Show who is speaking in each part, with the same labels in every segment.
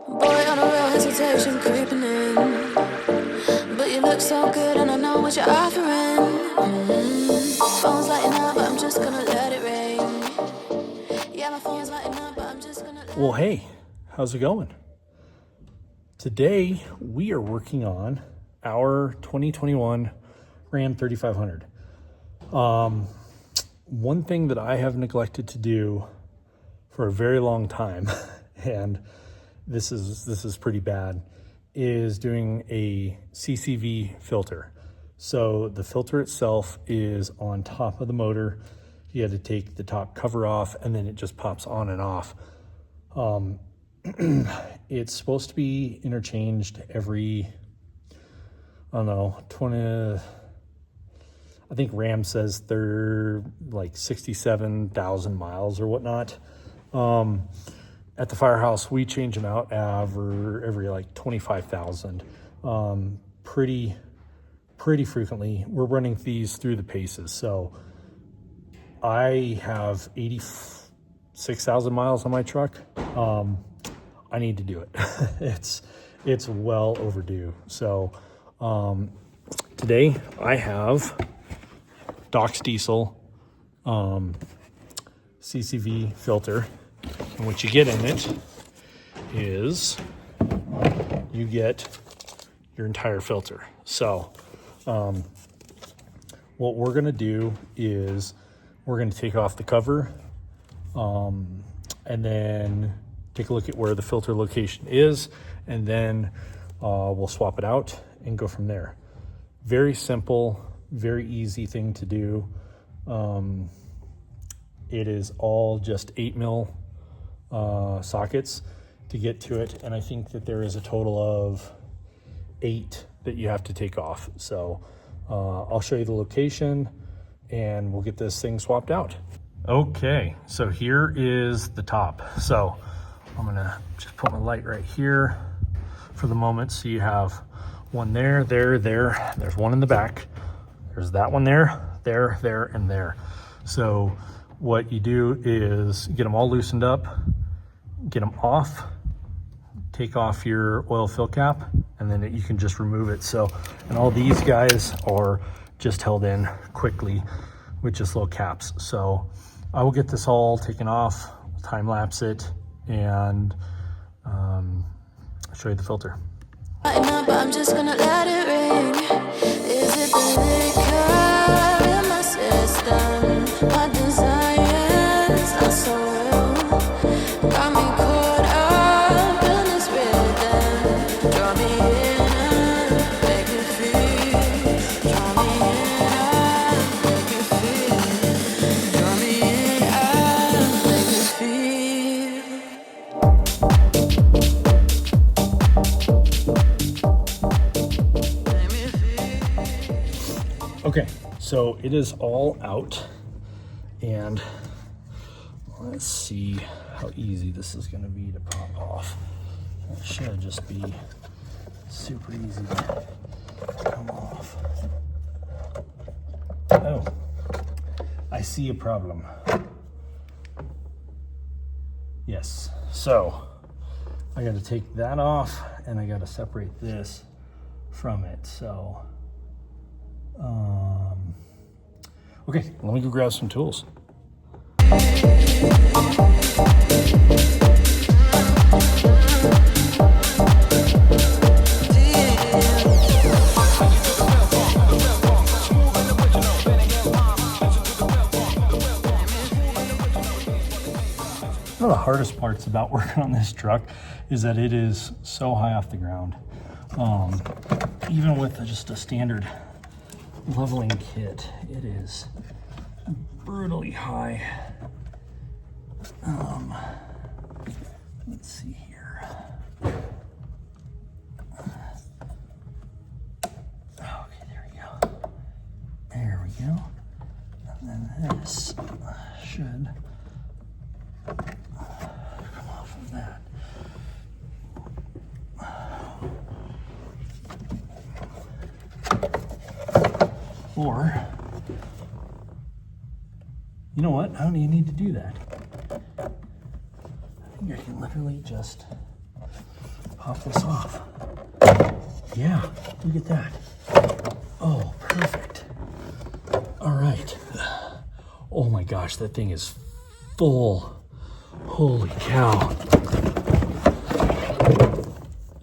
Speaker 1: Boy, on a real hesitation creeping in. But you look so good and I know what you're offering. Phone's lighting up, but I'm just gonna let it ring. Yeah, my phone's lighting up, but I'm just gonna let
Speaker 2: Well, hey, how's it going? Today, we are working on our 2021 Ram 3500. One thing that I have neglected to do for a very long time, and this is pretty bad, is doing a CCV filter. So the filter itself is on top of the motor. You had to take the top cover off and then it just pops on and off. It's supposed to be interchanged every, I don't know, 20, I think Ram says they're like 67,000 miles or whatnot. At the firehouse, we change them out every like 25,000. Pretty frequently. We're running these through the paces. So I have 86,000 miles on my truck. I need to do it. It's well overdue. So today I have Doc's Diesel CCV filter, and what you get in it is you get your entire filter. So what we're gonna do is we're gonna take off the cover and then take a look at where the filter location is, and then we'll swap it out and go from there. Very simple, very easy thing to do. It is all just 8mm sockets to get to it, and I think that there is a total of 8 that you have to take off. So I'll show you the location and we'll get this thing swapped out. Okay, so here is the top. So I'm gonna just put my light right here for the moment. So you have one there, there's one in the back, there's that one there, and there. So what you do is get them all loosened up, get them off, take off your oil fill cap, and then you can just remove it. So, and all these guys are just held in quickly with just little caps. So I will get this all taken off, time lapse it, and show you the filter.
Speaker 1: I'm just gonna let it ring. Is it the liquor in my system? My desires are so real. Got me caught up in this rhythm. Draw me in and make me feel. Draw me in and make me feel. Draw me in and make me feel.
Speaker 2: Okay, so it is all out, and let's see how easy this is going to be to pop off. It should just be super easy to come off. Oh, I see a problem. Yes, so I got to take that off and I got to separate this from it. So okay, let me go grab some tools. One of the hardest parts about working on this truck is that it is so high off the ground. Even with just a standard leveling kit, it is brutally high. Let's see here. Okay, there we go. There we go. And then this should come off of that. Or, you know what? I don't even need to do that. I think I can literally just pop this off. Yeah, look at that. Oh, perfect. All right. Oh my gosh, that thing is full. Holy cow.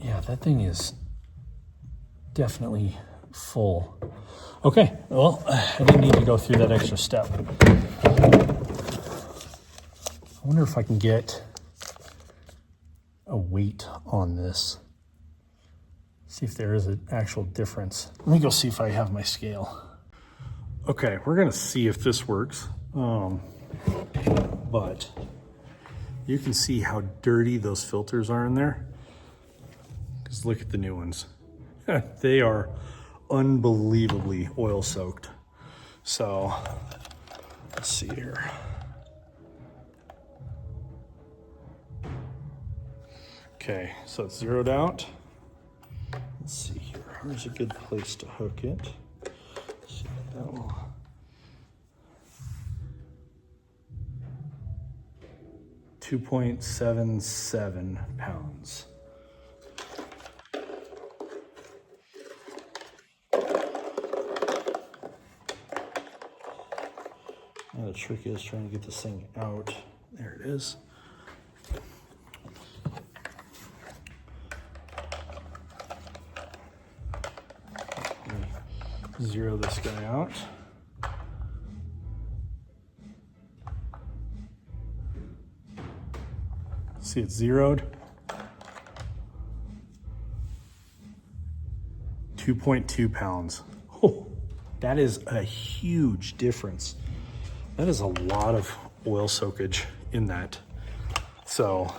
Speaker 2: Yeah, that thing is definitely full. Okay, well, I didn't need to go through that extra step. I wonder if I can get a weight on this. See if there is an actual difference. Let me go see if I have my scale. Okay, we're gonna see if this works. But you can see how dirty those filters are in there. Just look at the new ones. They are unbelievably oil soaked. So let's see here. Okay, so it's zeroed out. Let's see here. Where's a good place to hook it? Let's see, that will. 2.77 pounds. Now the trick is trying to get this thing out. There it is. Zero this guy out. See, it's zeroed. 2.2 pounds. Oh, that is a huge difference. That is a lot of oil soakage in that. So,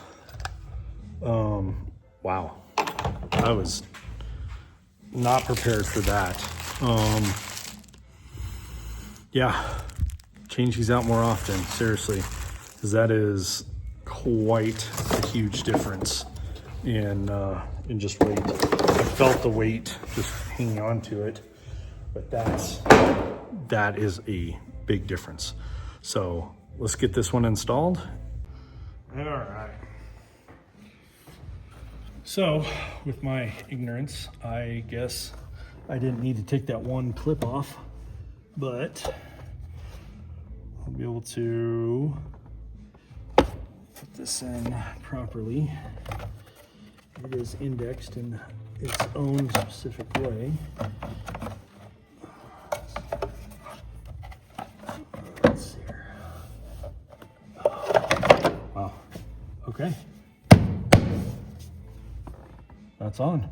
Speaker 2: wow. I was not prepared for that. Yeah, change these out more often, seriously, because that is quite a huge difference in just weight. I felt the weight just hanging on to it, but that is a big difference. So let's get this one installed. All right. So with my ignorance, I guess I didn't need to take that one clip off, but I'll be able to put this in properly. It is indexed in its own specific way. Let's see here. Wow. Okay. That's on.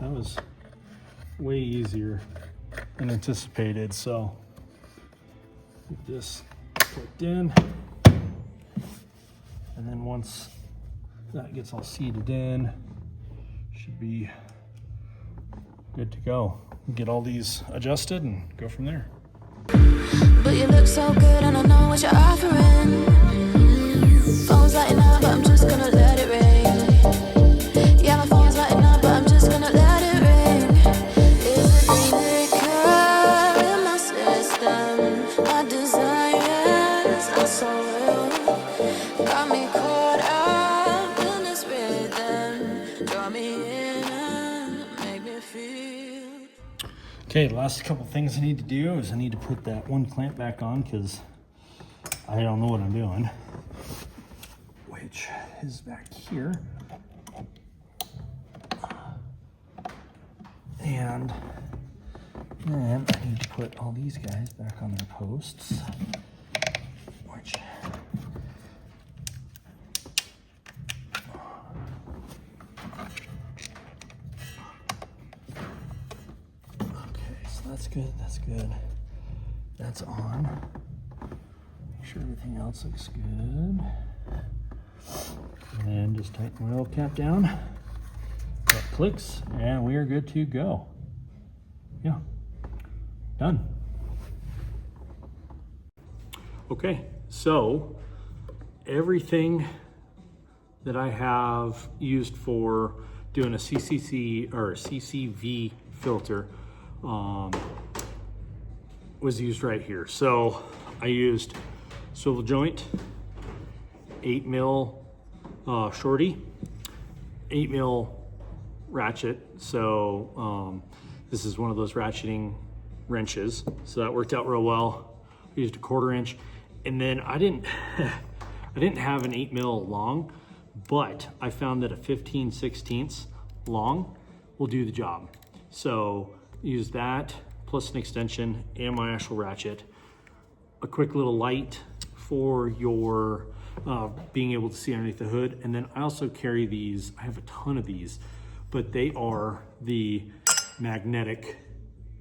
Speaker 2: That was way easier than anticipated. So get this clicked in, and then once that gets all seated in, should be good to go. Get all these adjusted and go from there.
Speaker 1: But you look so good and I know what you're offering. Phone's lighting up, but I'm just gonna let it ring. Yeah, my phone's lighting up, but I'm just gonna let it ring. Is it the liquor in my system? My desires are so real. Got me caught up in this rhythm. Draw me in and make me feel.
Speaker 2: Okay, the last couple things I need to do is I need to put that one clamp back on because I don't know what I'm doing, which is back here. And then I need to put all these guys back on their posts, which that's good, that's good. That's on. Make sure everything else looks good. And then just tighten my oil cap down. That clicks, and we are good to go. Yeah, done. Okay, so everything that I have used for doing a CCC or a CCV filter was used right here. So I used swivel joint, 8 mil shorty, 8mm ratchet. So this is one of those ratcheting wrenches. So that worked out real well. We used a 1/4 inch. And then I didn't have an 8mm long, but I found that a 15/16 long will do the job. So use that plus an extension and my actual ratchet. A quick little light for your being able to see underneath the hood. And then I also carry these, I have a ton of these, but they are the magnetic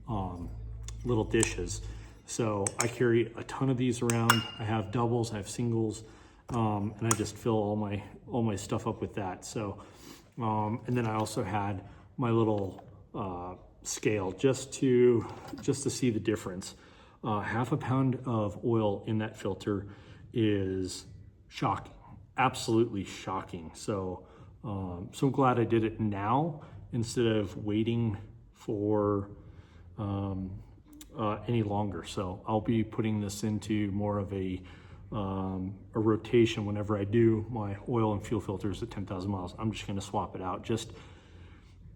Speaker 2: little dishes. So I carry a ton of these around. I have doubles, I have singles, and I just fill all my stuff up with that. So, and then I also had my little scale just to see the difference. 1/2 pound of oil in that filter is shocking, absolutely shocking. So, so glad I did it now instead of waiting for any longer. So I'll be putting this into more of a rotation whenever I do my oil and fuel filters at 10,000 miles. I'm just going to swap it out. Just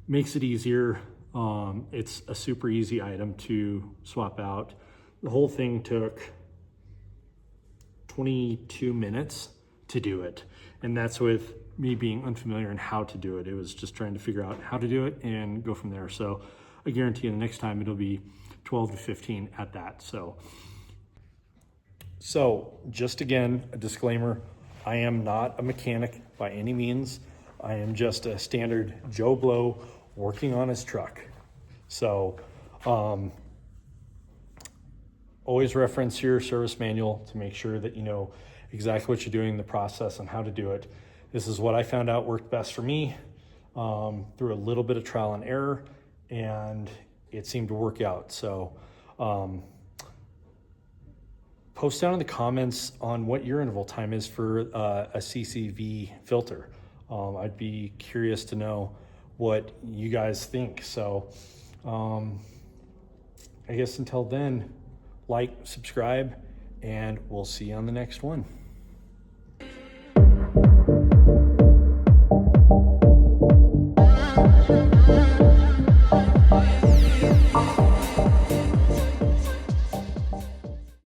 Speaker 2: makes it easier. It's a super easy item to swap out. The whole thing took 22 minutes to do it. And that's with me being unfamiliar in how to do it. It was just trying to figure out how to do it and go from there. So I guarantee you the next time it'll be 12 to 15 at that. So just again, a disclaimer, I am not a mechanic by any means. I am just a standard Joe Blow working on his truck. So always reference your service manual to make sure that you know exactly what you're doing, the process and how to do it. This is what I found out worked best for me through a little bit of trial and error, and it seemed to work out. So post down in the comments on what your interval time is for a CCV filter. I'd be curious to know what you guys think. So I guess until then, like, subscribe, and we'll see you on the next one.